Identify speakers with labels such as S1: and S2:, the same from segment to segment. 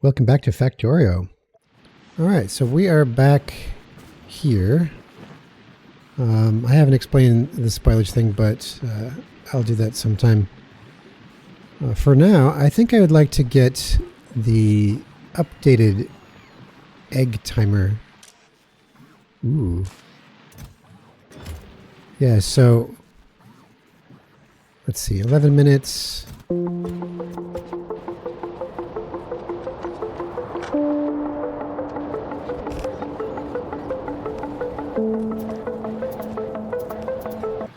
S1: Welcome back to Factorio. Alright, so we are back here. I haven't explained the spoilage thing, but I'll do that sometime. For now, I think I would like to get the updated egg timer. Ooh. Yeah, so let's see, 11 minutes.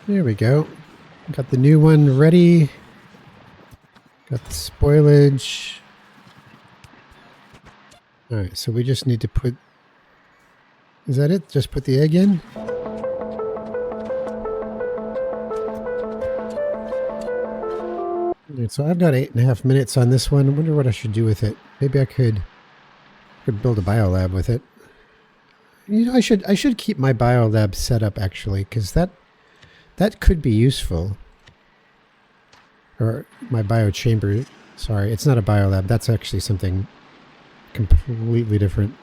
S1: There we go. Got the new one ready. Got the spoilage. Alright, so we just need to put... Is that it? Just put the egg in? Alright, so I've got 8.5 minutes on this one. I wonder what I should do with it. Maybe I could build a biolab with it. You know, I should keep my biolab set up actually, because that could be useful. Or my biochamber. Sorry, it's not a biolab. That's actually something completely different.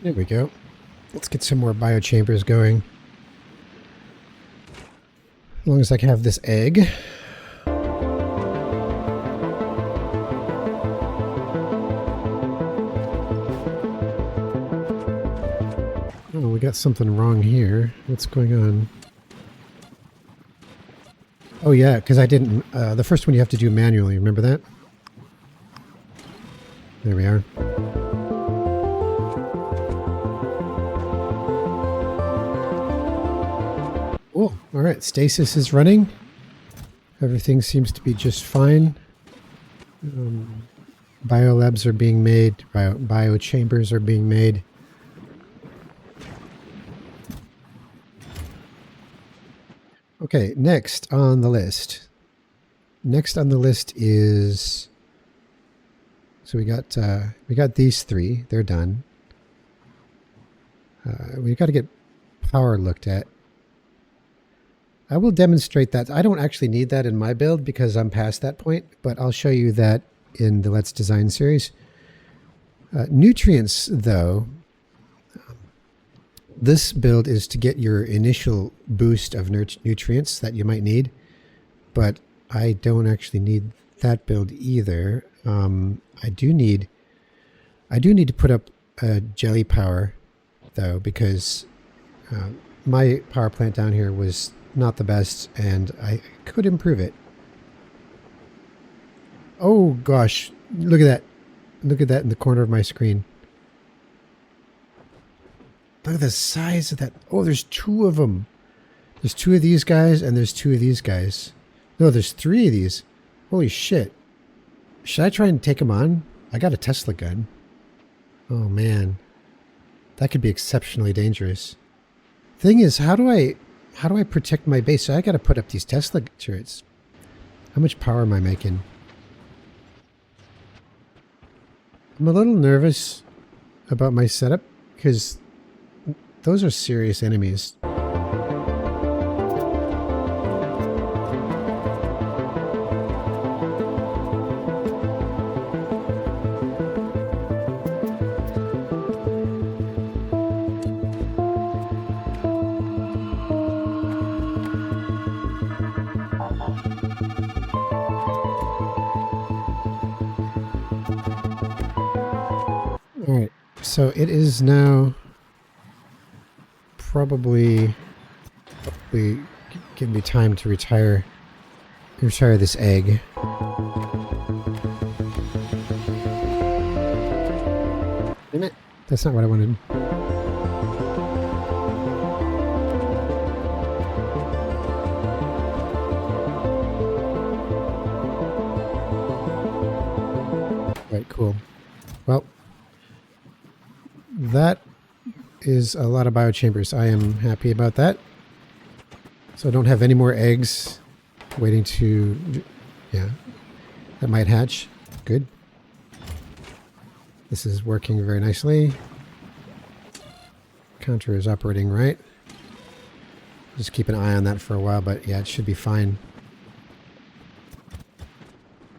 S1: There we go. Let's get some more biochambers going. As long as I can have this egg. Oh, we got something wrong here. What's going on? Oh yeah, because I didn't... the first one you have to do manually, remember that? There we are. Oh, alright, stasis is running. Everything seems to be just fine. Biolabs are being made. Biochambers are being made. Okay, next on the list. Next on the list is... So we got these three. They're done. We've got to get power looked at. I will demonstrate that. I don't actually need that in my build because I'm past that point, but I'll show you that in the Let's Design series. Nutrients, though, this build is to get your initial boost of nutrients that you might need, but I don't actually need that build either. I do need to put up jelly power, though, because my power plant down here was not the best, and I could improve it. Oh gosh, look at that. Look at that in the corner of my screen. Look at the size of that. Oh, there's two of them. There's two of these guys, and there's two of these guys. No, there's three of these. Holy shit. Should I try and take them on? I got a Tesla gun. Oh man. That could be exceptionally dangerous. Thing is, how do I protect my base? So I got to put up these Tesla turrets. How much power am I making? I'm a little nervous about my setup because those are serious enemies. Alright, so it is now probably give me time to retire this egg. Damn it. That's not what I wanted. is a lot of biochambers. I am happy about that. So I don't have any more eggs waiting to... Yeah, that might hatch. Good. This is working very nicely. Counter is operating right. Just keep an eye on that for a while, but yeah, it should be fine.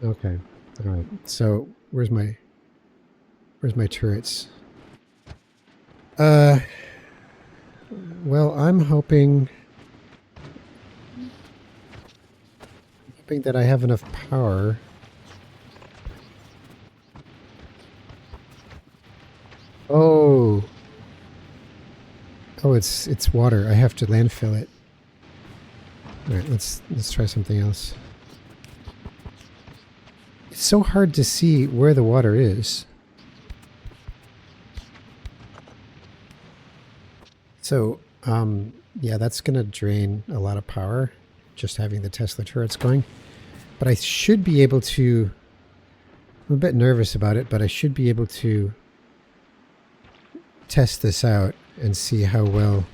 S1: Okay. All right. So where's my turrets? Well, I'm hoping that I have enough power. Oh. Oh, it's water. I have to landfill it. All right, let's try something else. It's so hard to see where the water is. So, yeah, that's going to drain a lot of power, just having the Tesla turrets going. But I should be able to... I'm a bit nervous about it, but I should be able to test this out and see how well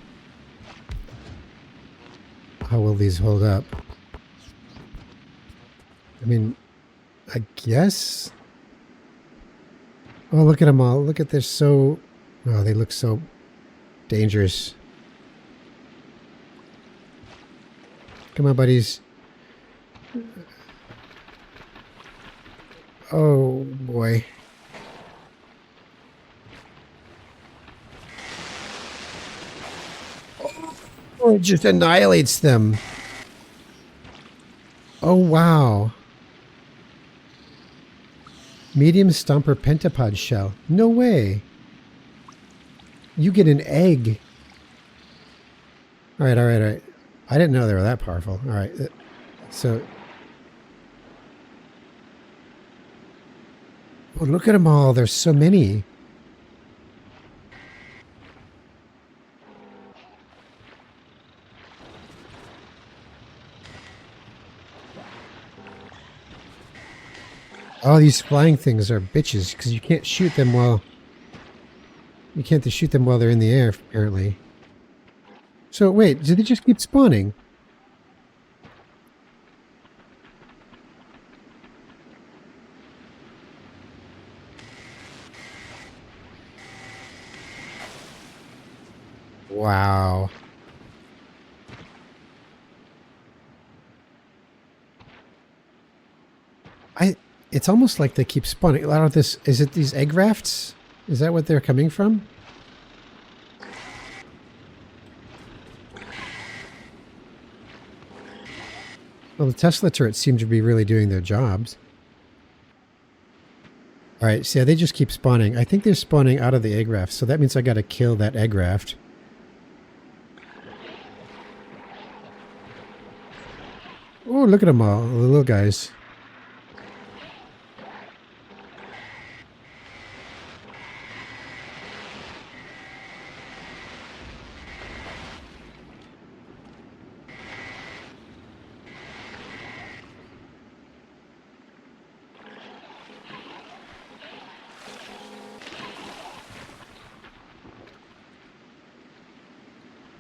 S1: these hold up. I mean, I guess... Oh, look at them all. Look at this. So... Oh, they look so dangerous. Come on, buddies. Oh, boy. Oh, it just annihilates them. Oh, wow. Medium stomper pentapod shell. No way. You get an egg. All right, all right, all right. I didn't know they were that powerful. All right. So... Oh, look at them all. There's so many. Oh, these flying things are bitches because you can't shoot them while... You can't shoot them while they're in the air, apparently. So, wait, do they just keep spawning? Wow. It's almost like they keep spawning. Out of this, is it these egg rafts? Is that what they're coming from? Well, the Tesla turrets seem to be really doing their jobs. All right, so yeah, they just keep spawning. I think they're spawning out of the egg raft, so that means I got to kill that egg raft. Oh, look at them all, the little guys.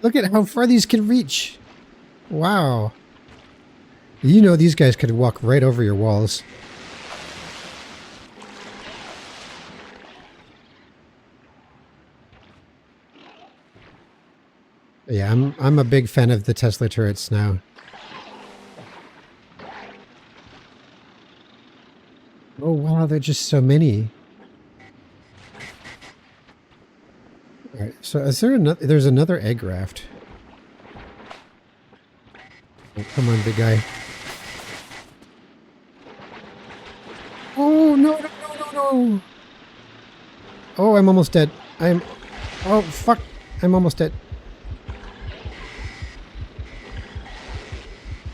S1: Look at how far these can reach. Wow. You know these guys could walk right over your walls. Yeah, I'm a big fan of the Tesla turrets now. Oh wow, there are just so many. All right, so is there another? There's another egg raft. Oh, come on, big guy. Oh no no no no no! Oh, I'm almost dead. Oh fuck! I'm almost dead.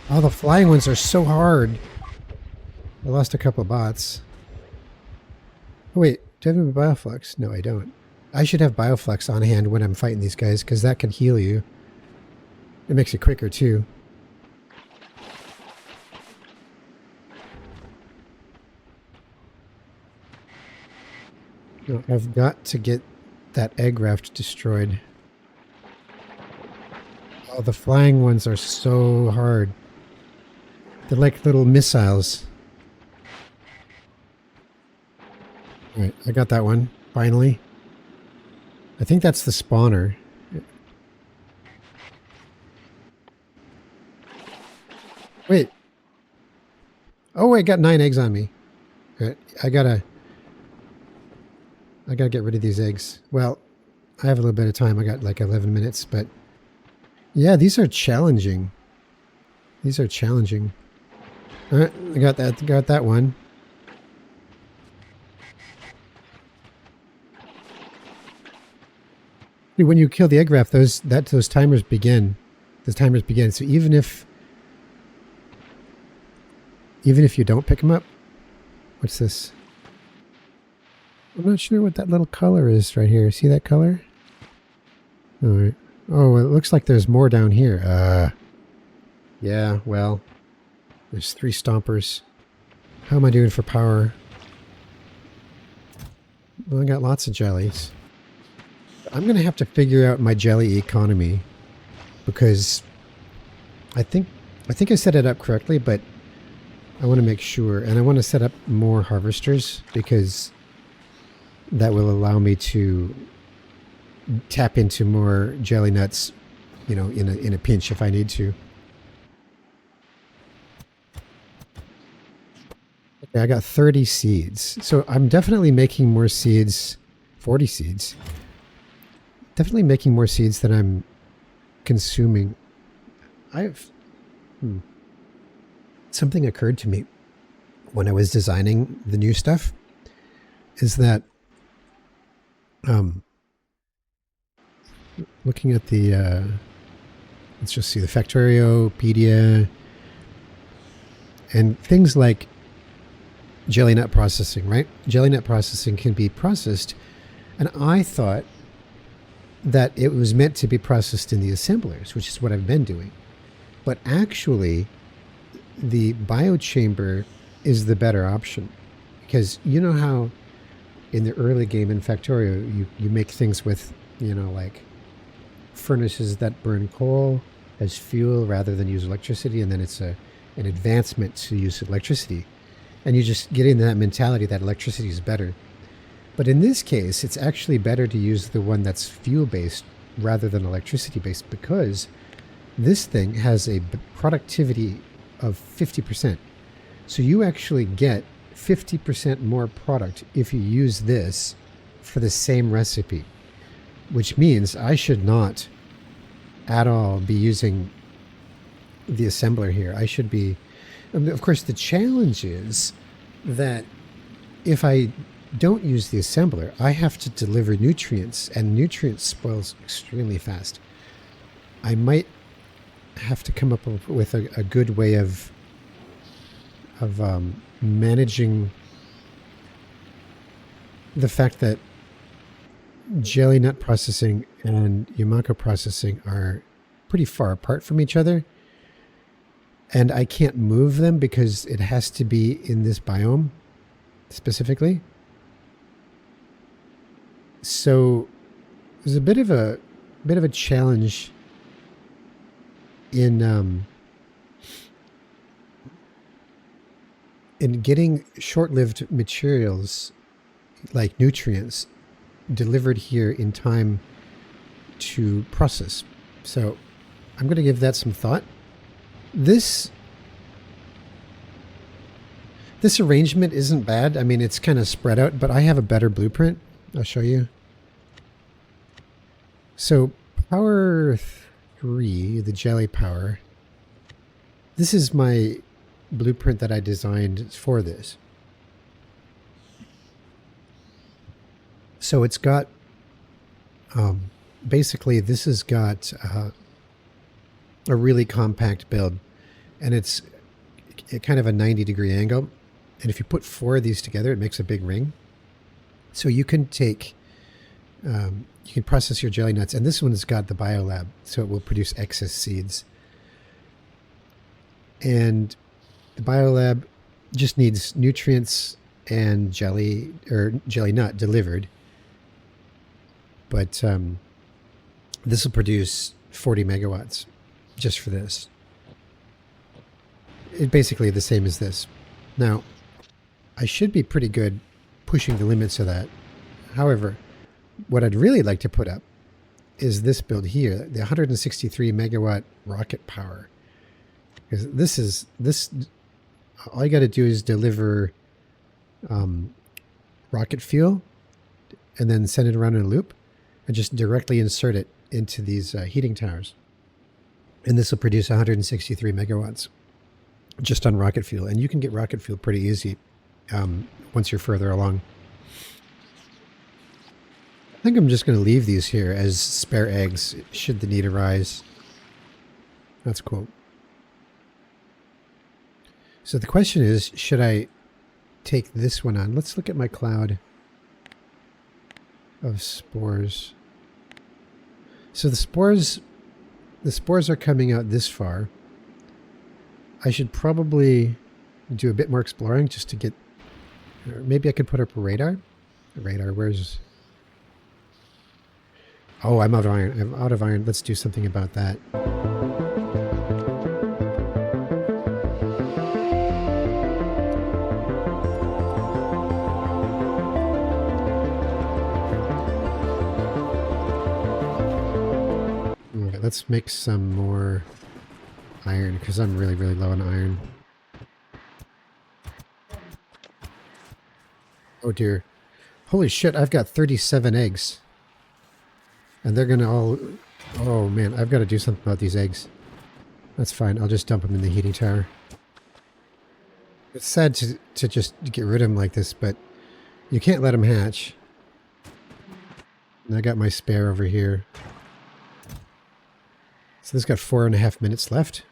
S1: Oh, the flying ones are so hard. I lost a couple of bots. Oh, wait, do I have a Bioflux? No, I don't. I should have Bioflux on hand when I'm fighting these guys, because that can heal you. It makes it quicker, too. No, I've got to get that egg raft destroyed. Oh, the flying ones are so hard. They're like little missiles. All right, I got that one, finally. I think that's the spawner. Wait. Oh, I got 9 eggs on me. All right, I gotta get rid of these eggs. Well, I have a little bit of time. I got like 11 minutes, but yeah, these are challenging. These are challenging. All right, I got that one. When you kill the egg raft, those timers begin. Those timers begin. So even if you don't pick them up, what's this? I'm not sure what that little color is right here. See that color? All right. Oh, it looks like there's more down here. Yeah, well, there's 3 stompers. How am I doing for power? Well, I got lots of jellies. I'm going to have to figure out my jelly economy because I think I set it up correctly, but I want to make sure, and I want to set up more harvesters because that will allow me to tap into more jelly nuts, you know, in a pinch if I need to. Okay, I got 30 seeds. So I'm definitely making more seeds, 40 seeds. Definitely making more seeds than I'm consuming. Something occurred to me when I was designing the new stuff is that looking at the let's just see the Factoriopedia and things like jelly nut processing, right? Jelly nut processing can be processed, and I thought that it was meant to be processed in the assemblers, which is what I've been doing. But actually, the biochamber is the better option because you know how in the early game in Factorio, you make things with, you know, like furnaces that burn coal as fuel rather than use electricity, and then it's an advancement to use electricity. And you just get into that mentality that electricity is better. But in this case, it's actually better to use the one that's fuel-based rather than electricity-based because this thing has a productivity of 50%. So you actually get 50% more product if you use this for the same recipe, which means I should not at all be using the assembler here. I should be... Of course, the challenge is that if I don't use the assembler, I have to deliver nutrients, and nutrients spoils extremely fast. I might have to come up with a good way of managing the fact that jelly nut processing and Yamako processing are pretty far apart from each other, and I can't move them because it has to be in this biome specifically. So there's a bit of a challenge in getting short-lived materials like nutrients delivered here in time to process. So I'm going to give that some thought. This arrangement isn't bad. I mean, it's kind of spread out, but I have a better blueprint. I'll show you. So power 3, the jelly power. This is my blueprint that I designed for this. So it's got, basically this has got a really compact build, and it's kind of a 90-degree angle. And if you put 4 of these together, it makes a big ring. So you can take, you can process your jelly nuts, and this one's got the biolab, so it will produce excess seeds. And the biolab just needs nutrients and jelly or jelly nut delivered. But this will produce 40 megawatts just for this. It's basically the same as this. Now, I should be pretty good pushing the limits of that. However, what I'd really like to put up is this build here, the 163 megawatt rocket power. Because this, all you got to do is deliver rocket fuel and then send it around in a loop and just directly insert it into these heating towers. And this will produce 163 megawatts just on rocket fuel. And you can get rocket fuel pretty easy once you're further along. I think I'm just going to leave these here as spare eggs should the need arise. That's cool. So the question is, should I take this one on? Let's look at my cloud of spores. So the spores are coming out this far. I should probably do a bit more exploring just to get, or maybe I could put up a radar. A radar, where's... Oh, I'm out of iron. I'm out of iron. Let's do something about that. Okay, let's make some more iron because I'm really, really low on iron. Oh dear. Holy shit, I've got 37 eggs. And they're going to all... Oh, man. I've got to do something about these eggs. That's fine. I'll just dump them in the heating tower. It's sad to just get rid of them like this, but you can't let them hatch. And I got my spare over here. So this got 4.5 minutes left.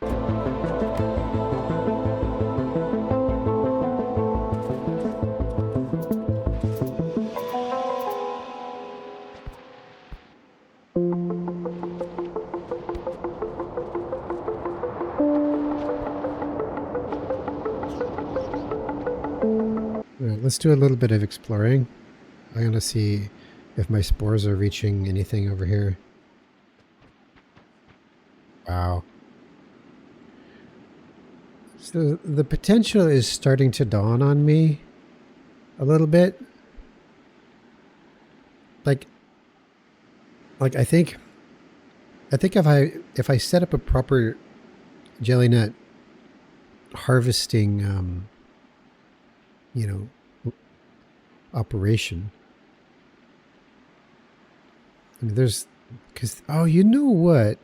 S1: Let's do a little bit of exploring. I'm going to see if my spores are reaching anything over here. Wow. So the potential is starting to dawn on me a little bit. Like I think if I set up a proper jelly nut harvesting you know, operation. I mean, there's, because, oh, you know what?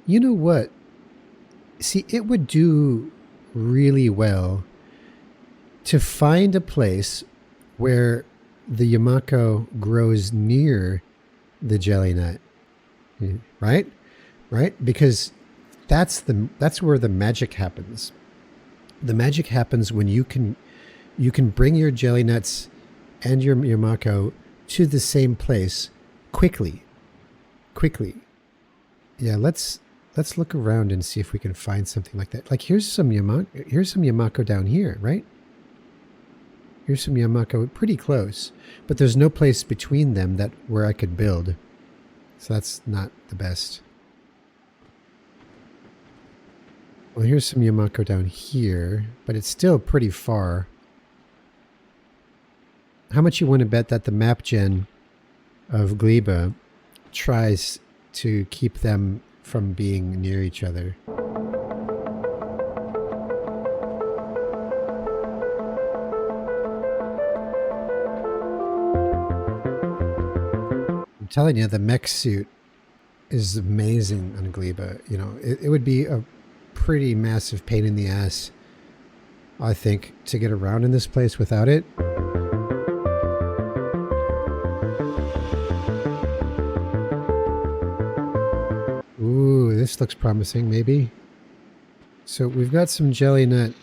S1: You know what? See, it would do really well to find a place where the Yamako grows near the jelly nut, right? Right? Because that's where the magic happens. The magic happens when you can bring your jelly nuts and your Yamako to the same place quickly. Yeah, let's look around and see if we can find something like that. Like here's some Yamako down here, right? Here's some Yamako pretty close, but there's no place between them where I could build. So that's not the best. Well, here's some Yamako down here, but it's still pretty far. How much you want to bet that the map gen of Gleba tries to keep them from being near each other? I'm telling you, the mech suit is amazing on Gleba. You know, it would be a pretty massive pain in the ass, I think, to get around in this place without it. Ooh, this looks promising, maybe. So we've got some jelly nut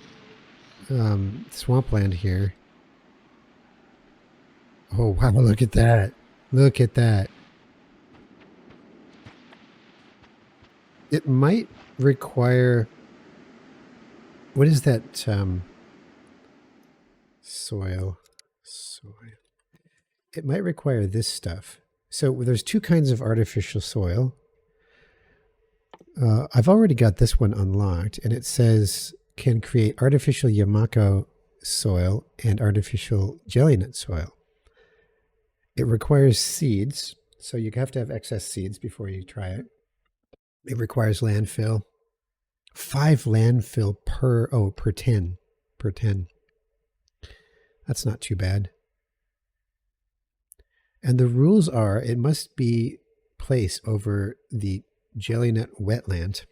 S1: swampland here. Oh wow, look at that. Look at that. It might require, what is that? Soil. it might require this stuff. So there's two kinds of artificial soil. I've already got this one unlocked, and it says can create artificial Yamako soil and artificial jelly nut soil. It requires seeds, so you have to have excess seeds before you try it. It requires landfill. 5 landfill per 10. Per 10. That's not too bad. And the rules are it must be placed over the jelly nut wetland.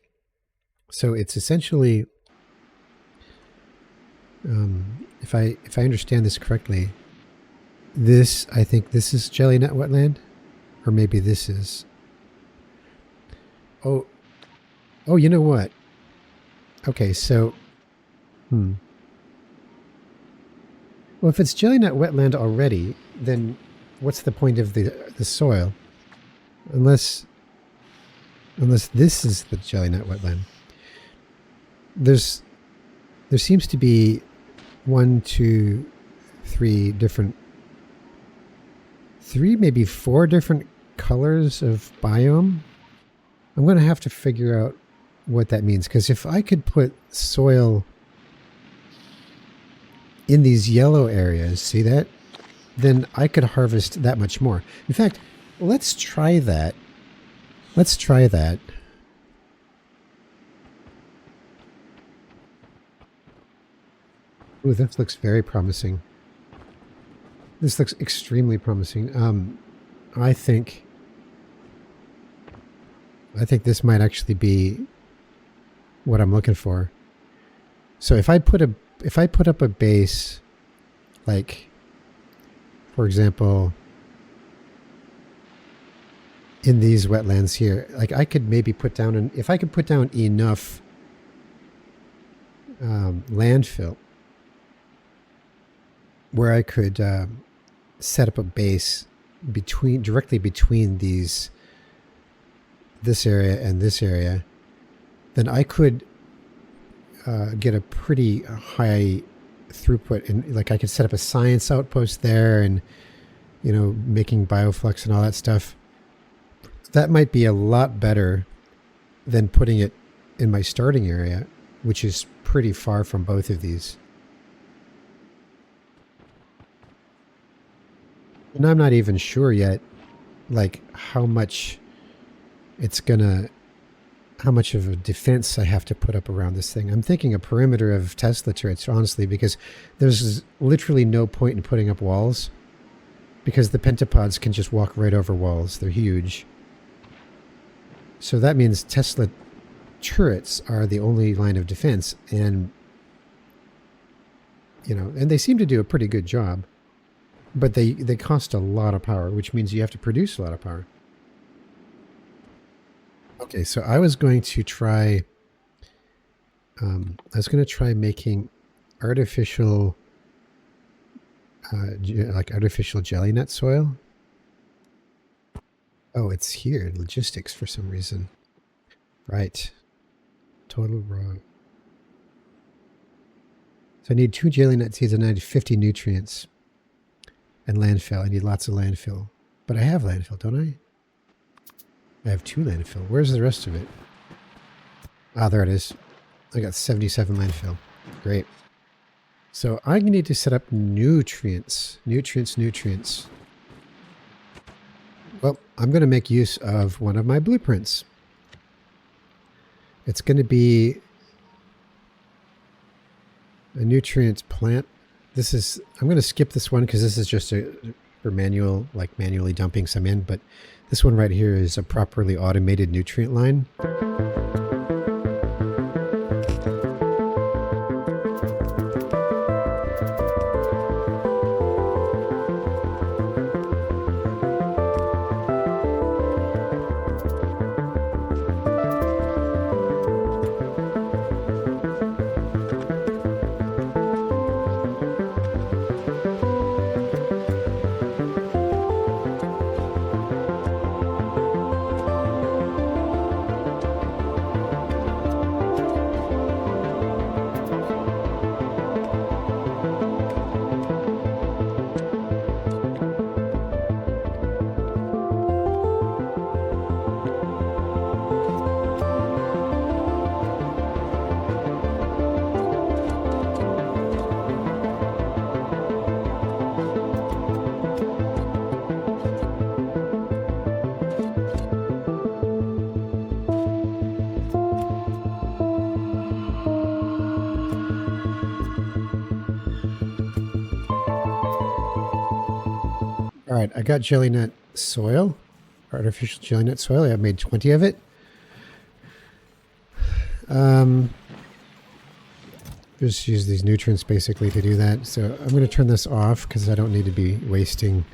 S1: So it's essentially, if I understand this correctly, I think this is jelly nut wetland, or maybe this is. Oh, you know what? Okay, so, well, if it's jelly nut wetland already, then what's the point of the soil? Unless this is the jelly nut wetland. There seems to be 1, 2, 3 different, maybe 4 different colors of biome. I'm going to have to figure out what that means, because if I could put soil in these yellow areas, see that? Then I could harvest that much more. In fact, let's try that. Let's try that. Ooh, this looks very promising. This looks extremely promising. I think this might actually be what I'm looking for. So if I put up a base, like, for example, in these wetlands here, like I could maybe put down if I could put down enough landfill where I could set up a base directly between this area and this area, then I could get a pretty high throughput, and like I could set up a science outpost there, and making bioflux and all that stuff. That might be a lot better than putting it in my starting area, which is pretty far from both of these. And I'm not even sure yet, like how much of a defense I have to put up around this thing. I'm thinking a perimeter of Tesla turrets, honestly, because there's literally no point in putting up walls, because the Pentapods can just walk right over walls. They're huge. So that means Tesla turrets are the only line of defense, and and they seem to do a pretty good job, but they cost a lot of power, which means you have to produce a lot of power. Okay, so I was going to try making artificial artificial jelly nut soil. Oh, it's here. Logistics for some reason. Right. Total wrong. So I need 2 jelly nut seeds and I need 50 nutrients. And landfill. I need lots of landfill. But I have landfill, don't I? I have 2 landfill. Where's the rest of it? Ah, there it is. I got 77 landfill. Great. So I need to set up nutrients. Nutrients. Well, I'm going to make use of one of my blueprints. It's going to be a nutrient plant. I'm going to skip this one because this is just for manually dumping some in, but this one right here is a properly automated nutrient line. All right, I got jelly nut soil, artificial jelly nut soil. I've made 20 of it. Just use these nutrients basically to do that. So I'm going to turn this off because I don't need to be wasting.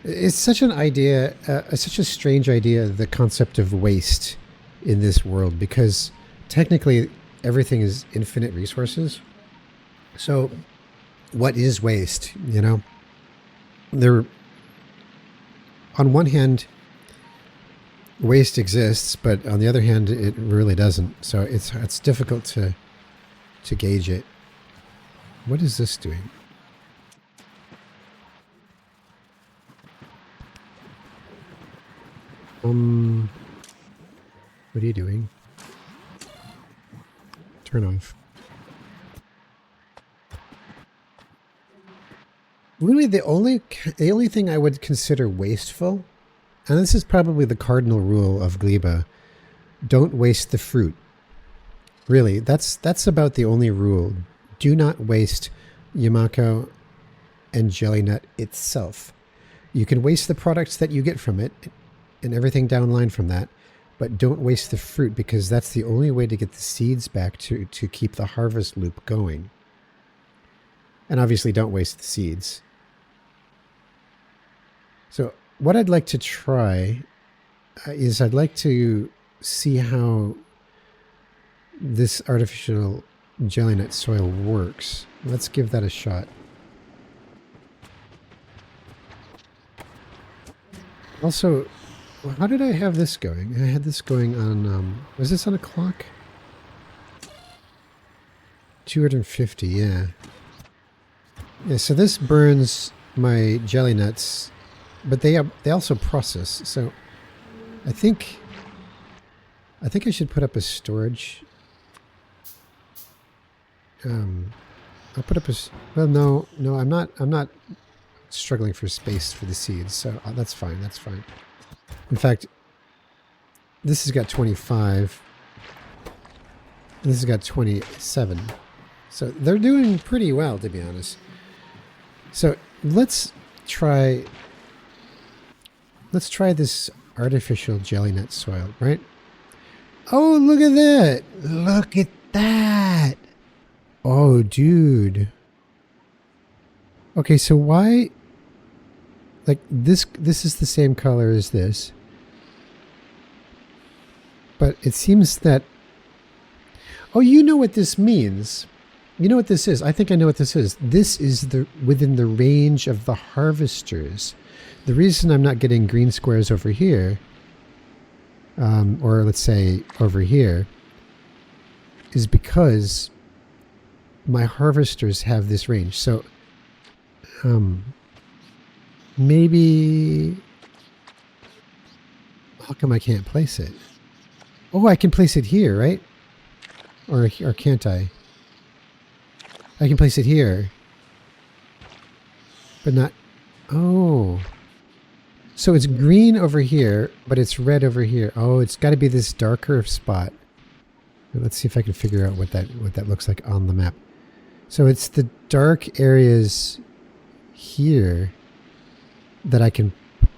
S1: It's such an idea, such a strange idea, the concept of waste in this world, because technically everything is infinite resources. So what is waste? You know, there, on one hand, waste exists, but on the other hand, it really doesn't. So it's difficult to gauge it. What is this doing? What are you doing? Turn off. Really, the only thing I would consider wasteful, and this is probably the cardinal rule of Gleba, don't waste the fruit. Really, that's about the only rule. Do not waste Yamako and jelly nut itself. You can waste the products that you get from it and everything downline from that, but don't waste the fruit, because that's the only way to get the seeds back to keep the harvest loop going. And obviously don't waste the seeds. So what I'd like to try is I'd like to see how this artificial jelly nut soil works. Let's give that a shot. Also, how did I have this going? I had this going on, was this on a clock? 250, yeah. Yeah, so this burns my jelly nuts, but they also process. So I think I should put up a storage. I'll put up a, well, no, I'm not struggling for space for the seeds, so that's fine. In fact, this has got 25. This has got 27. So they're doing pretty well, to be honest. So let's try this artificial jelly nut soil, right? Oh, look at that. Look at that. Oh, dude. Okay, so why, like this is the same color as this. But it seems that, oh, you know what this means. You know what this is. I think I know what this is. This is within the range of the harvesters. The reason I'm not getting green squares over here, or let's say over here, is because my harvesters have this range. So maybe, how come I can't place it? Oh, I can place it here, right? Or can't I? I can place it here. But not, oh. So it's green over here, but it's red over here. Oh, it's got to be this darker spot. Let's see if I can figure out what that looks like on the map. So it's the dark areas here that I can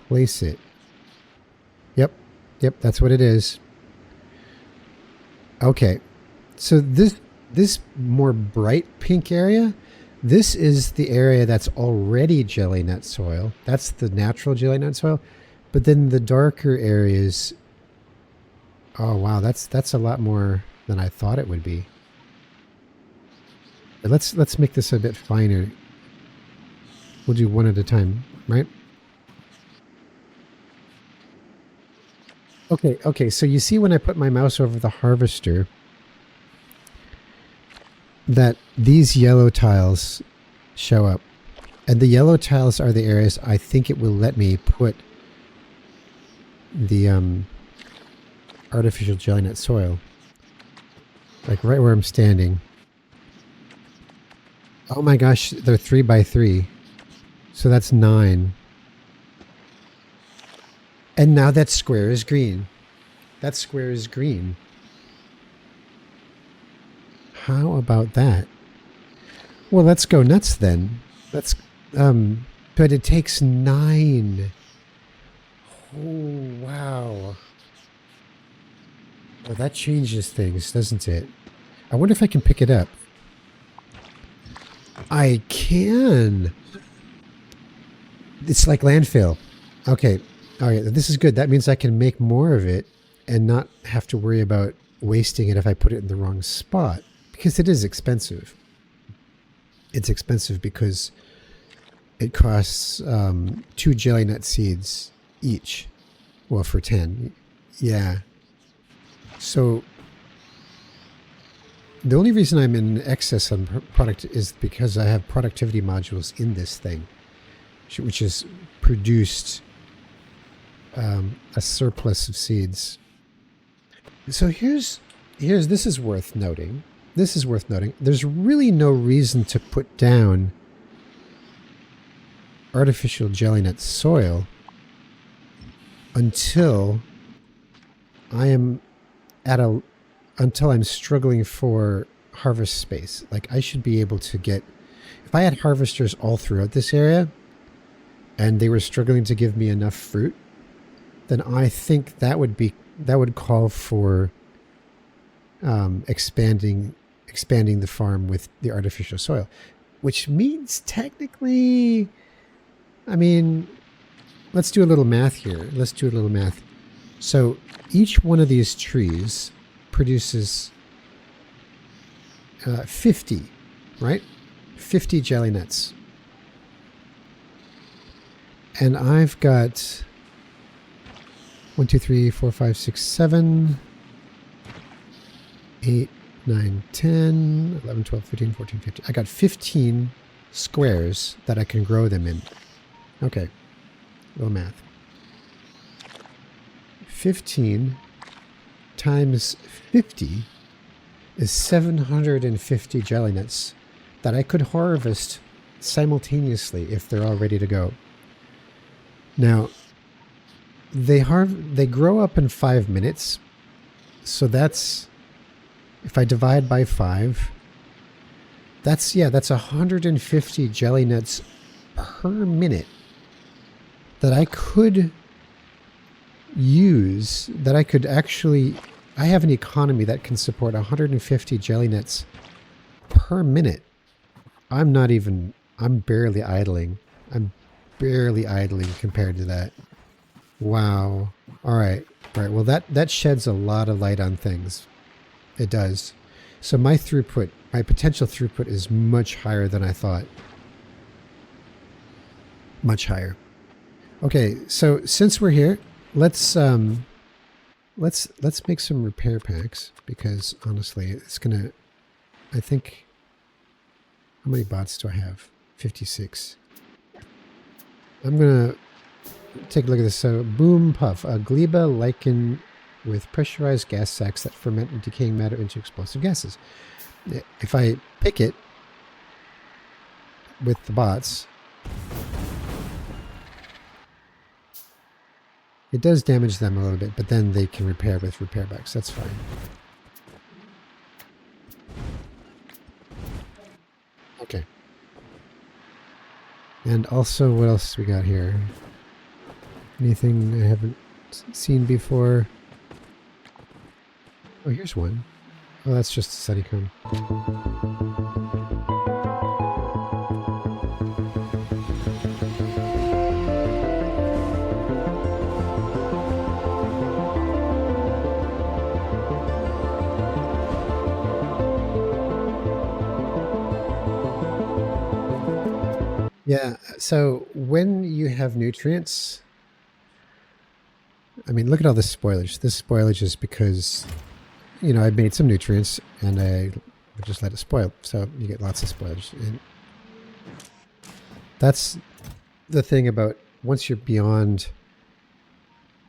S1: place it. Yep, that's what it is. Okay, so this more bright pink area, this is the area that's already jelly nut soil. That's the natural jelly nut soil. But then the darker areas, oh wow, that's a lot more than I thought it would be. But let's make this a bit finer. We'll do one at a time, right? Okay, so you see when I put my mouse over the harvester that these yellow tiles show up. And the yellow tiles are the areas I think it will let me put the artificial jelly nut soil. Like right where I'm standing. Oh my gosh, they're 3 by 3. So that's 9. And now that square is green. That square is green. How about that? Well, let's go nuts then. Let's But it takes 9. Oh, wow. Well, that changes things, doesn't it? I wonder if I can pick it up. I can. It's like landfill. Okay. All right. This is good. That means I can make more of it and not have to worry about wasting it if I put it in the wrong spot, because it is expensive. It's expensive because it costs 2 jelly nut seeds each. Well, for 10. Yeah. So the only reason I'm in excess on product is because I have productivity modules in this thing, which has produced a surplus of seeds. So this is worth noting. This is worth noting. There's really no reason to put down artificial jelly nut soil until I'm struggling for harvest space. Like, I should be able to get, if I had harvesters all throughout this area and they were struggling to give me enough fruit, then I think that would call for expanding the farm with the artificial soil, which means technically, I mean, let's do a little math here. So each one of these trees produces 50, right? 50 jelly nuts. And I've got 1, 2, 3, 4, 5, 6, 7, 8, 9, 10, 11, 12, 13, 14, 15. I got 15 squares that I can grow them in. Okay, little math. 15 times 50 is 750 jelly nuts that I could harvest simultaneously if they're all ready to go. Now, they grow up in 5 minutes, so that's, if I divide by 5, that's 150 jelly nuts per minute that I could use, that I could actually, I have an economy that can support 150 jelly nuts per minute. I'm barely idling. I'm barely idling compared to that. Wow. All right. Well, that sheds a lot of light on things. It does. So my potential throughput is much higher than I thought. Much higher. Okay. So since we're here, let's make some repair packs, because honestly, it's gonna, I think, how many bots do I have? 56. I'm gonna take a look at this. So, Boom Puff, a gleba lichen with pressurized gas sacs that ferment decaying matter into explosive gases. If I pick it with the bots, it does damage them a little bit, but then they can repair with repair packs. That's fine. Okay. And also, what else we got here? Anything I haven't seen before? Oh, here's one. Oh, that's just a study cone. Yeah, so when you have nutrients, I mean, look at all this spoilage. This spoilage is because, I made some nutrients and I just let it spoil. So you get lots of spoilage. And that's the thing about, once you're beyond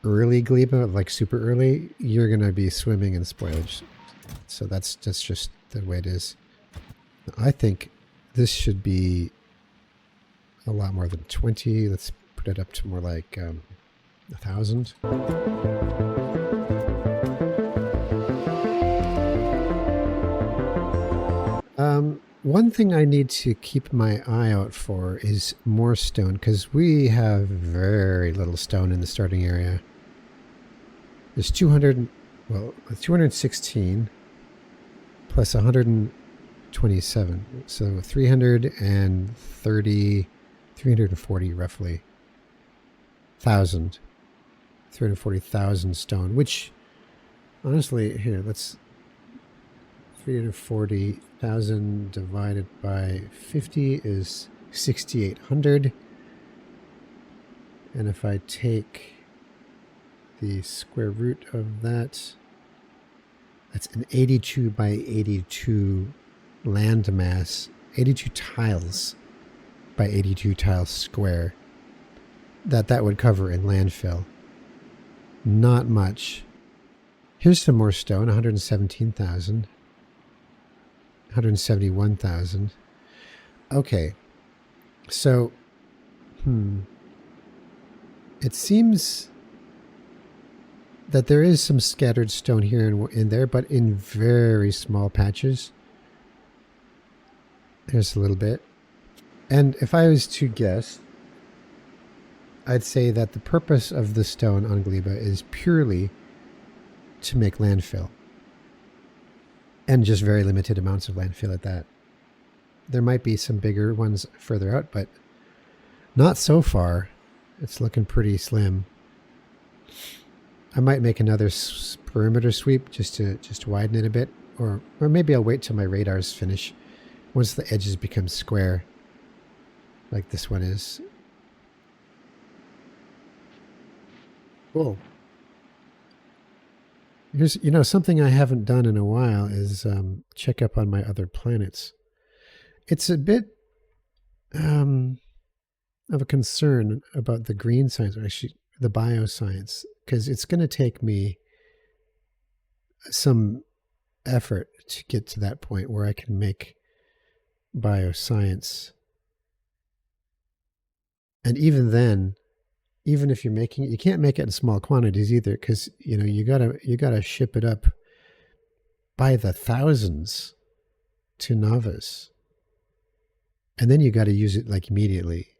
S1: early gleba, like super early, you're going to be swimming in spoilage. So that's just the way it is. I think this should be a lot more than 20. Let's put it up to more like 1,000. One thing I need to keep my eye out for is more stone, because we have very little stone in the starting area. There's 216 plus 127. So 330, 340 roughly. 340,000 stone, which honestly, here, let's 340,000 divided by 50 is 6,800. And if I take the square root of that, that's an 82 by 82 land mass, 82 tiles by 82 tiles square that would cover in landfill. Not much. Here's some more stone, 117,000. 171,000. Okay. So, it seems that there is some scattered stone here and in there, but in very small patches. There's a little bit. And if I was to guess, I'd say that the purpose of the stone on Gleba is purely to make landfill. And just very limited amounts of landfill at that. There might be some bigger ones further out, but not so far. It's looking pretty slim. I might make another perimeter sweep just to widen it a bit, or maybe I'll wait till my radars finish. Once the edges become square, like this one is. Cool. Here's, something I haven't done in a while is check up on my other planets. It's a bit of a concern about the green science, or actually the bioscience, because it's going to take me some effort to get to that point where I can make bioscience. And even then, even if you're making it, you can't make it in small quantities either, because you gotta ship it up by the thousands to Navas, and then you got to use it like immediately.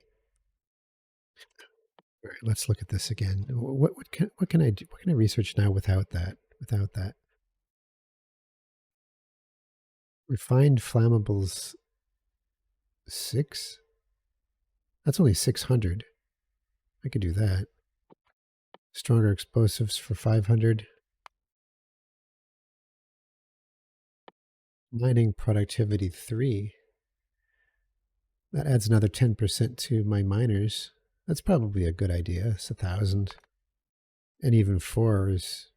S1: All right, let's look at this again. What can I do? What can I research now without that? Refined flammables 6. That's only 600. I could do that. Stronger explosives for 500. Mining productivity 3. That adds another 10% to my miners. That's probably a good idea. It's 1,000. And even 4 is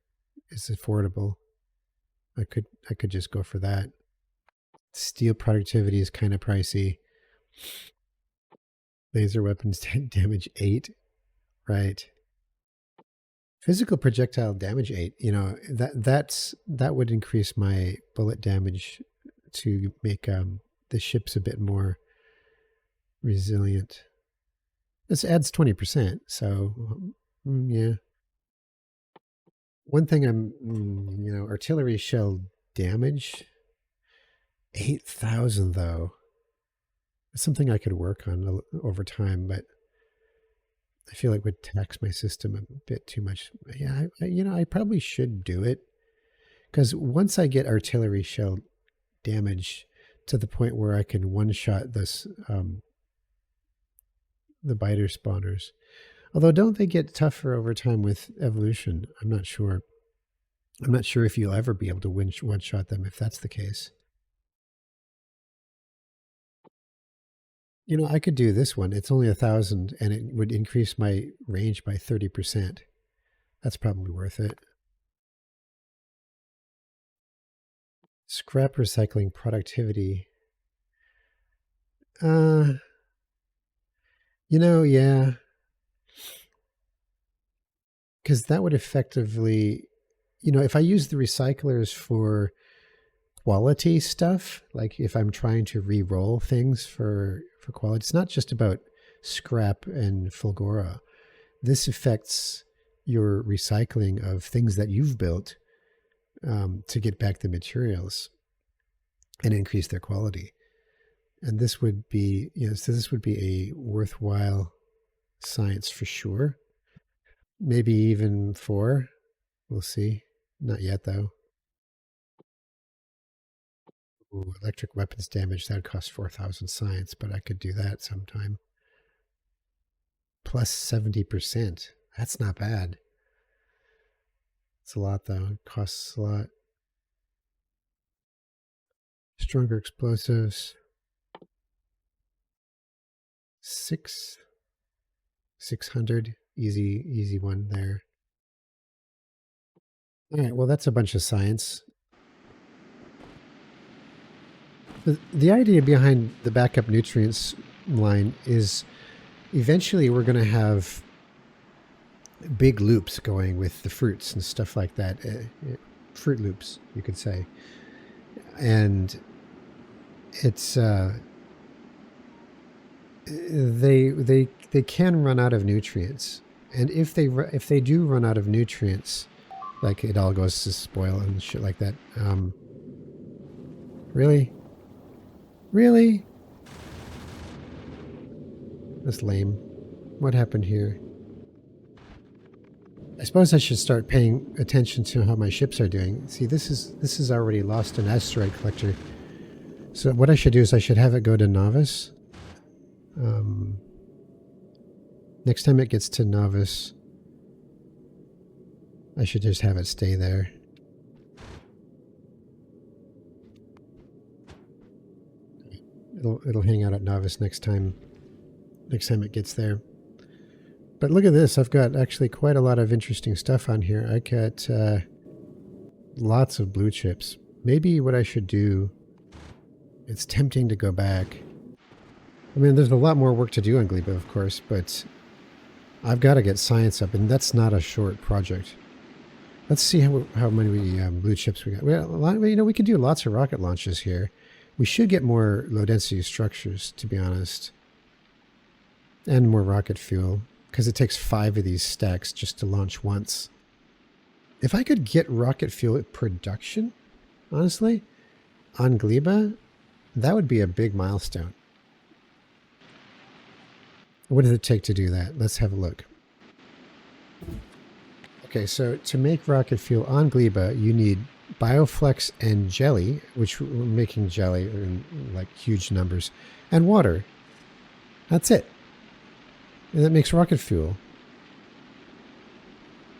S1: affordable. I could just go for that. Steel productivity is kind of pricey. Laser weapons damage 8. Right. Physical projectile damage 8. That would increase my bullet damage to make the ships a bit more resilient. This adds 20%. So yeah. One thing artillery shell damage 8,000 though. It's something I could work on over time, but I feel like would tax my system a bit too much. Yeah, I probably should do it, because once I get artillery shell damage to the point where I can one-shot this the biter spawners. Although, don't they get tougher over time with evolution? I'm not sure. I'm not sure if you'll ever be able to one-shot them if that's the case. I could do this one. It's only 1,000, and it would increase my range by 30%. That's probably worth it. Scrap recycling productivity. Yeah. Because that would effectively, if I use the recyclers for quality stuff, like if I'm trying to re-roll things for quality, it's not just about scrap and fulgora. This affects your recycling of things that you've built to get back the materials and increase their quality. And this would be, so this would be a worthwhile science for sure. Maybe even 4. We'll see. Not yet, though. Ooh, electric weapons damage, that would cost 4,000 science, but I could do that sometime. Plus 70%. That's not bad. It's a lot, though. It costs a lot. Stronger explosives. 600. Easy one there. All right, well, that's a bunch of science. The idea behind the backup nutrients line is eventually we're going to have big loops going with the fruits and stuff like that. Fruit loops, you could say. And it's they can run out of nutrients, and if they do run out of nutrients, like it all goes to spoil and shit like that. Really, that's lame. What happened here? I suppose I should start paying attention to how my ships are doing. See, this is already lost an asteroid collector. So what I should do is I should have it go to novice. Next time it gets to novice, I should just have it stay there. It'll hang out at novice next time it gets there. But look at this. I've got actually quite a lot of interesting stuff on here. I got lots of blue chips. Maybe what I should do, it's tempting to go back. I mean, there's a lot more work to do on Gleba, of course, but I've got to get science up, and that's not a short project. Let's see how many blue chips we got. We could do lots of rocket launches here. We should get more low-density structures, to be honest, and more rocket fuel, because it takes 5 of these stacks just to launch once. If I could get rocket fuel production, honestly, on Gleba, that would be a big milestone. What does it take to do that? Let's have a look. Okay, so to make rocket fuel on Gleba, you need Bioflex and jelly, which we're making jelly in like huge numbers, and water. That's it. And that makes rocket fuel.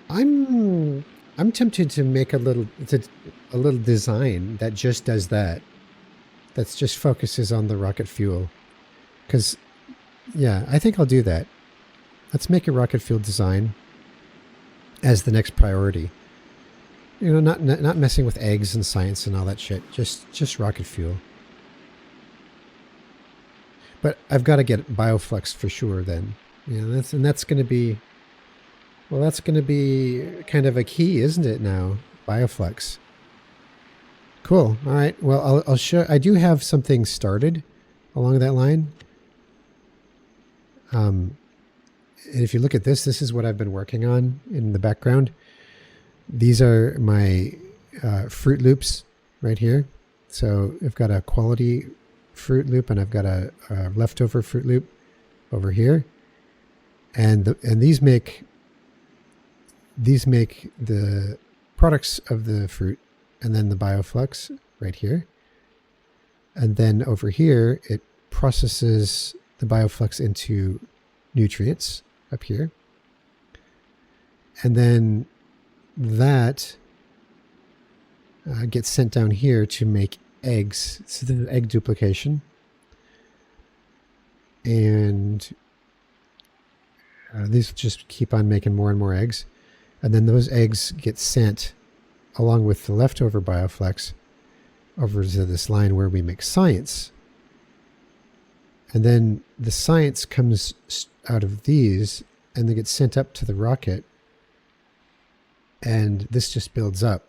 S1: I'm tempted to make a little design that just does that. That just focuses on the rocket fuel. Because, yeah, I think I'll do that. Let's make a rocket fuel design as the next priority. You know, not messing with eggs and science and all that shit. Just rocket fuel. But I've got to get Bioflex for sure then. Yeah, that's going to be, well, that's going to be kind of a key, isn't it now? Bioflex. Cool. All right. Well, I'll show. I do have something started along that line. And if you look at this is what I've been working on in the background. These are my Fruit Loops right here. So I've got a quality Fruit Loop and I've got a leftover Fruit Loop over here. And these make the products of the fruit, and then the Bioflex right here. And then over here, it processes the Bioflex into nutrients up here. And then that gets sent down here to make eggs. So the egg duplication. And these just keep on making more and more eggs. And then those eggs get sent along with the leftover Bioflex over to this line where we make science. And then the science comes out of these and they get sent up to the rocket. And this just builds up.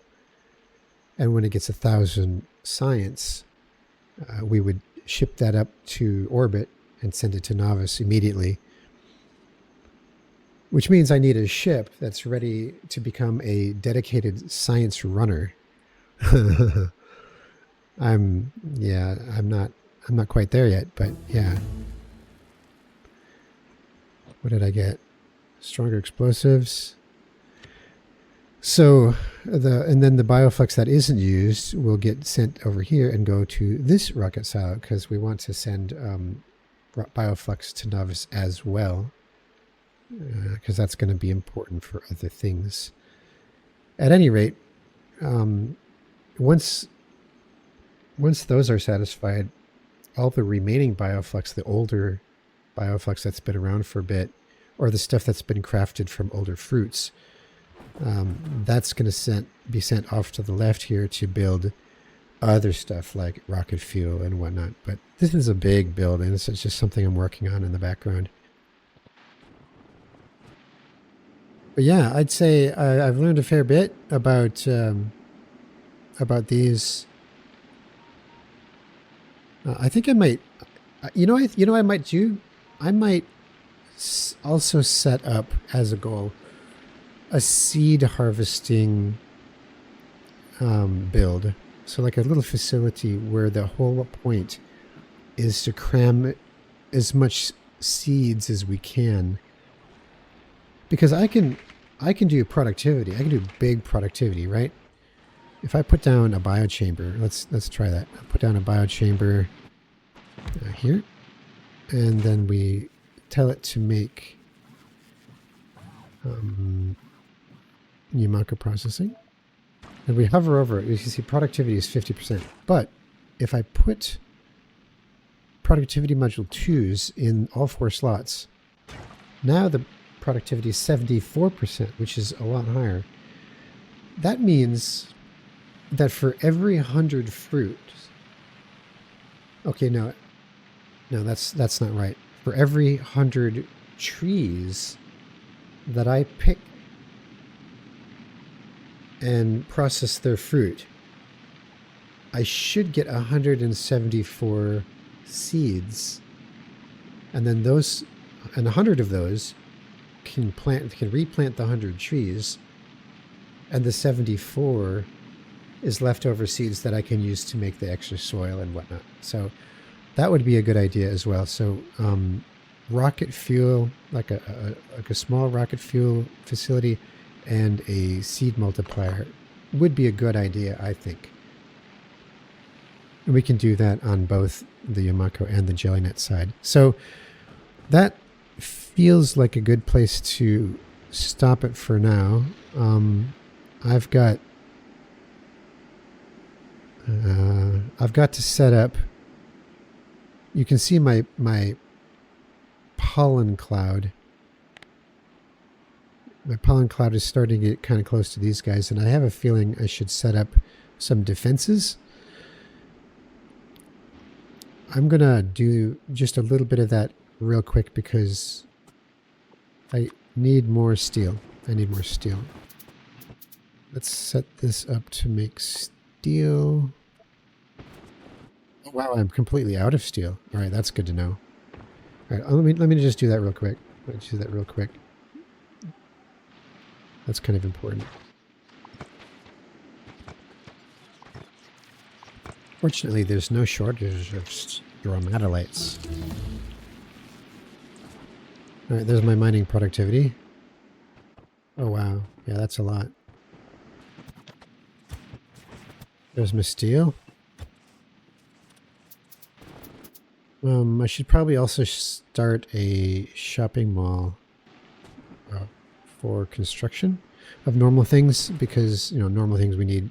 S1: And when it gets 1,000 science, we would ship that up to orbit and send it to Novice immediately. Which means I need a ship that's ready to become a dedicated science runner. I'm not I'm not quite there yet, but yeah. What did I get? Stronger explosives. So and then the bioflux that isn't used will get sent over here and go to this rocket silo because we want to send bioflux to Novice as well, because that's going to be important for other things. At any rate, once those are satisfied, all the remaining bioflux, the older bioflux that's been around for a bit, or the stuff that's been crafted from older fruits, that's going to be sent off to the left here to build other stuff like rocket fuel and whatnot. But this is a big build, and it's just something I'm working on in the background. But yeah, I'd say I've learned a fair bit about these. I think I might, I might do. I might also set up as a goal a seed harvesting build. So like a little facility where the whole point is to cram as much seeds as we can. Because I can do productivity. I can do big productivity, right? If I put down a biochamber, let's try that. I'll put down a biochamber here, and then we tell it to make Yumaka processing, and we hover over it. You can see productivity is 50%. But if I put productivity module 2s in all 4 slots, now the productivity is 74%, which is a lot higher. That means that for every 100 fruit, okay, no, that's not right. For every 100 trees that I pick and process their fruit, I should get 174 seeds, and then 100 of those can replant the 100 trees, and the 74 is leftover seeds that I can use to make the extra soil and whatnot. So that would be a good idea as well. So rocket fuel, like a small rocket fuel facility and a seed multiplier would be a good idea, I think. And we can do that on both the Yumako and the Jellynet side. So that feels like a good place to stop it for now. I've got to set up. You can see my pollen cloud. My pollen cloud is starting to get kind of close to these guys, and I have a feeling I should set up some defenses. I'm gonna do just a little bit of that real quick because I need more steel. Let's set this up to make steel. Oh, wow, I'm completely out of steel. All right, that's good to know. All right, let me just do that real quick. That's kind of important. Fortunately, there's no shortage of stromatolites. All right, there's my mining productivity. Oh, wow. Yeah, that's a lot. There's my steel. I should probably also start a shopping mall for construction of normal things, because, normal things we need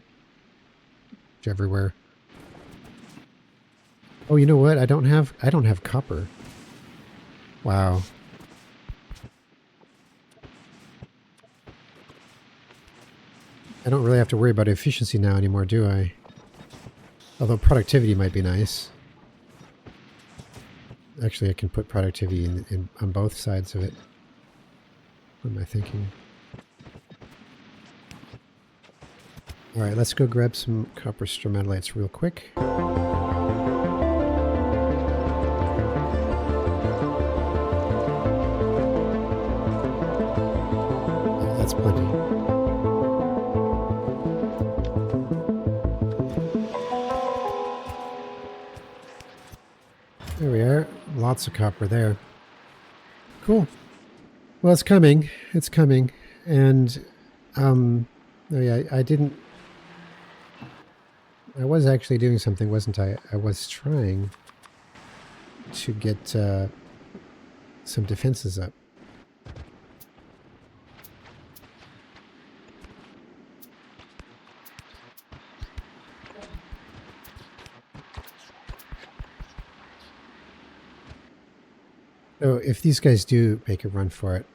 S1: everywhere. Oh, you know what? I don't have copper. Wow. I don't really have to worry about efficiency now anymore, do I? Although productivity might be nice. Actually, I can put productivity in on both sides of it. What am I thinking? All right, let's go grab some copper stromatolites real quick. Oh, that's plenty. Lots of copper there. Cool. Well, it's coming. It's coming. And, oh yeah, I was actually doing something, wasn't I? I was trying to get some defenses up. So if these guys do make a run for it,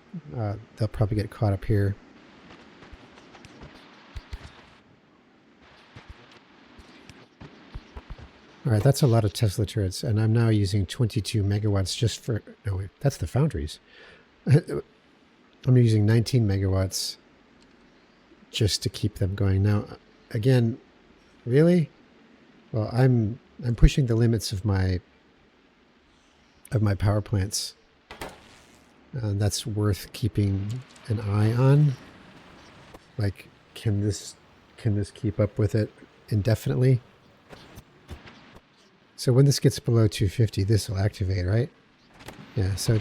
S1: they'll probably get caught up here. All right, that's a lot of Tesla turrets, and I'm now using 22 megawatts just for... No, wait, that's the foundries. I'm using 19 megawatts just to keep them going. Now, again, really? Well, I'm pushing the limits of my power plants. And that's worth keeping an eye on. Like, can this keep up with it indefinitely? So when this gets below 250, this will activate, right? Yeah, so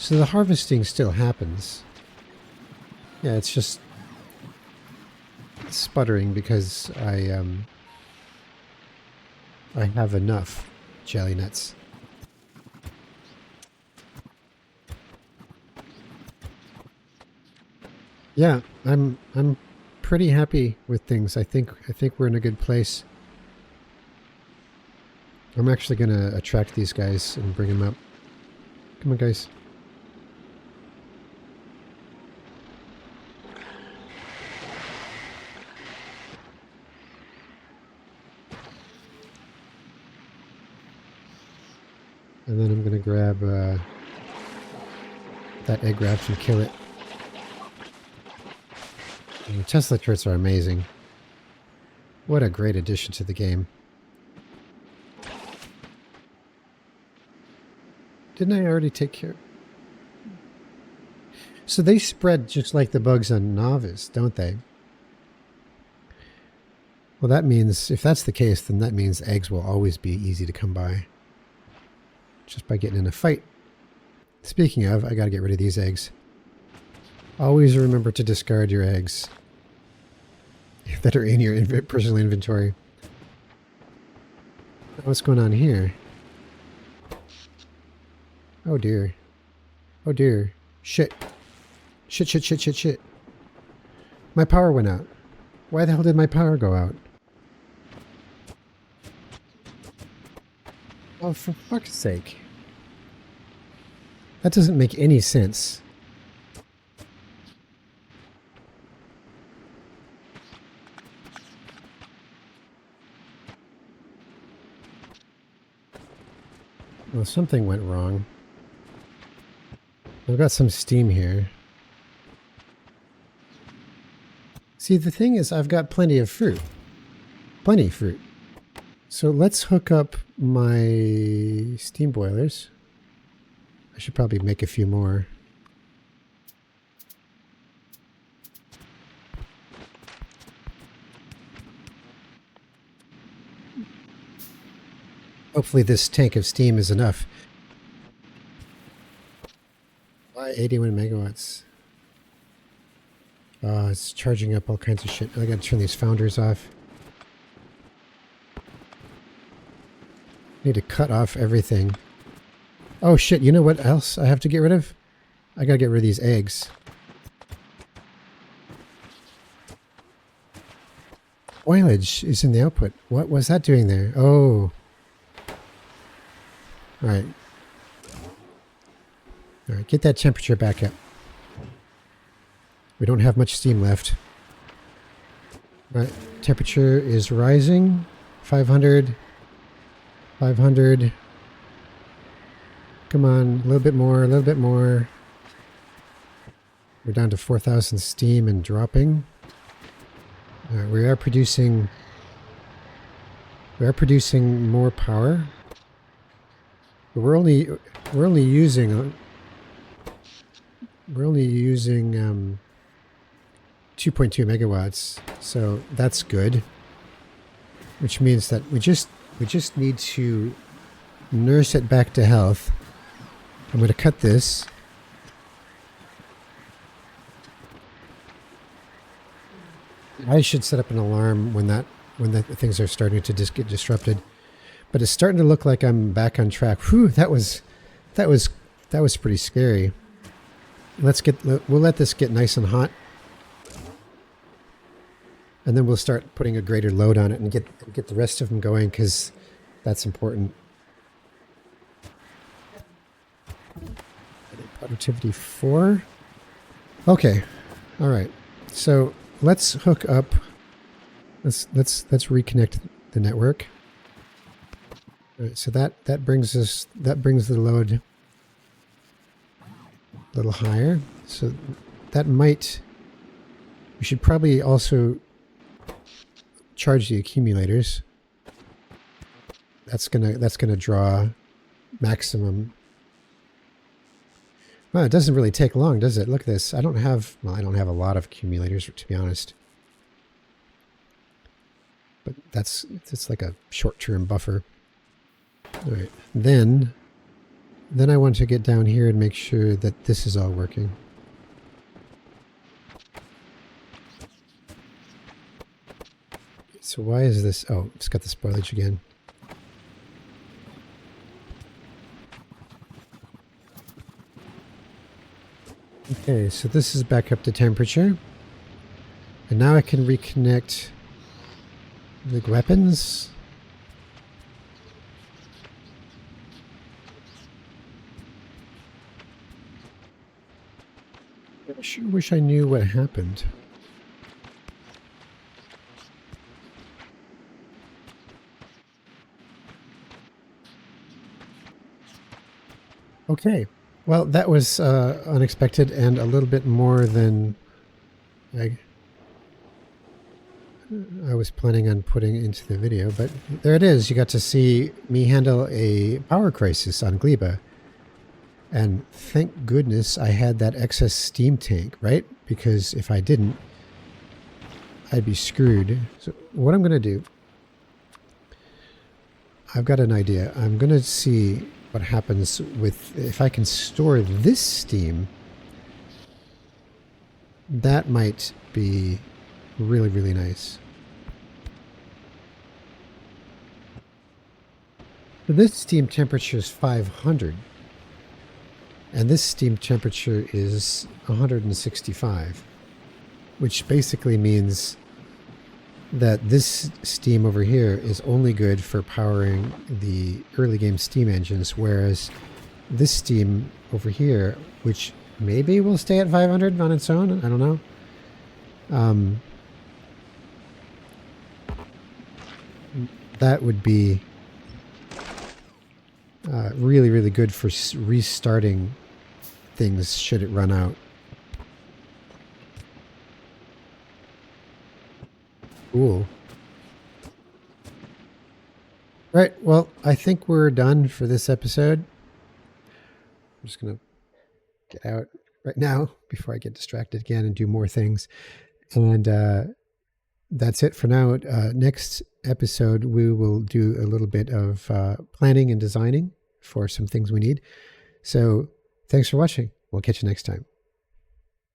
S1: the harvesting still happens. Yeah, it's just sputtering because I have enough jelly nuts. Yeah, I'm pretty happy with things. I think we're in a good place. I'm actually going to attract these guys and bring them up. Come on, guys. And then I'm going to grab that egg raft and kill it. And the Tesla turrets are amazing. What a great addition to the game. Didn't I already take care? So they spread just like the bugs on Novice, don't they? Well, that means, if that's the case, then that means eggs will always be easy to come by. Just by getting in a fight. Speaking of, I gotta get rid of these eggs. Always remember to discard your eggs that are in your personal inventory. What's going on here? Oh dear. Oh dear. Shit. Shit. My power went out. Why the hell did my power go out? Oh, for fuck's sake. That doesn't make any sense. Well, something went wrong. I've got some steam here. See, the thing is, I've got plenty of fruit. Plenty of fruit. So let's hook up my steam boilers. I should probably make a few more. Hopefully this tank of steam is enough. 81 megawatts. It's charging up all kinds of shit. I gotta turn these founders off. Need to cut off everything. Oh shit, you know what else I have to get rid of? I gotta get rid of these eggs. Oilage is in the output. What was that doing there? Oh. Alright. Alright, get that temperature back up. We don't have much steam left. Alright, temperature is rising. 500. 500. Come on, a little bit more, a little bit more. We're down to 4,000 steam and dropping. We are producing more power. But we're only using 2.2 megawatts, so that's good. Which means that we just need to nurse it back to health. I'm going to cut this. I should set up an alarm when the things are starting to just get disrupted. But it's starting to look like I'm back on track. Whew, that was pretty scary. We'll let this get nice and hot. And then we'll start putting a greater load on it and get the rest of them going, because that's important. Productivity 4. Okay. All right. So let's hook up. Let's reconnect the network. All right, so that brings the load a little higher. So that might. We should probably also charge the accumulators. That's gonna draw maximum. Well, it doesn't really take long, does it? Look at this. I don't have a lot of accumulators, to be honest. But it's like a short-term buffer. All right. Then I want to get down here and make sure that this is all working. So why is this? Oh, it's got the spoilage again. Okay, so this is back up to temperature. And now I can reconnect the weapons. I sure wish I knew what happened. Okay. Well, that was unexpected and a little bit more than I was planning on putting into the video. But there it is. You got to see me handle a power crisis on Gleba. And thank goodness I had that excess steam tank, right? Because if I didn't, I'd be screwed. So what I'm going to do, I've got an idea. I'm going to see what happens with, if I can store this steam. That might be really, really nice. This steam temperature is 500. And this steam temperature is 165. Which basically means that this steam over here is only good for powering the early game steam engines, whereas this steam over here, which maybe will stay at 500 on its own, I don't know. That would be really, really good for restarting things should it run out. Cool. Right, well, I think we're done for this episode. I'm just going to get out right now before I get distracted again and do more things. And that's it for now. Next episode, we will do a little bit of planning and designing for some things we need. So thanks for watching. We'll catch you next time.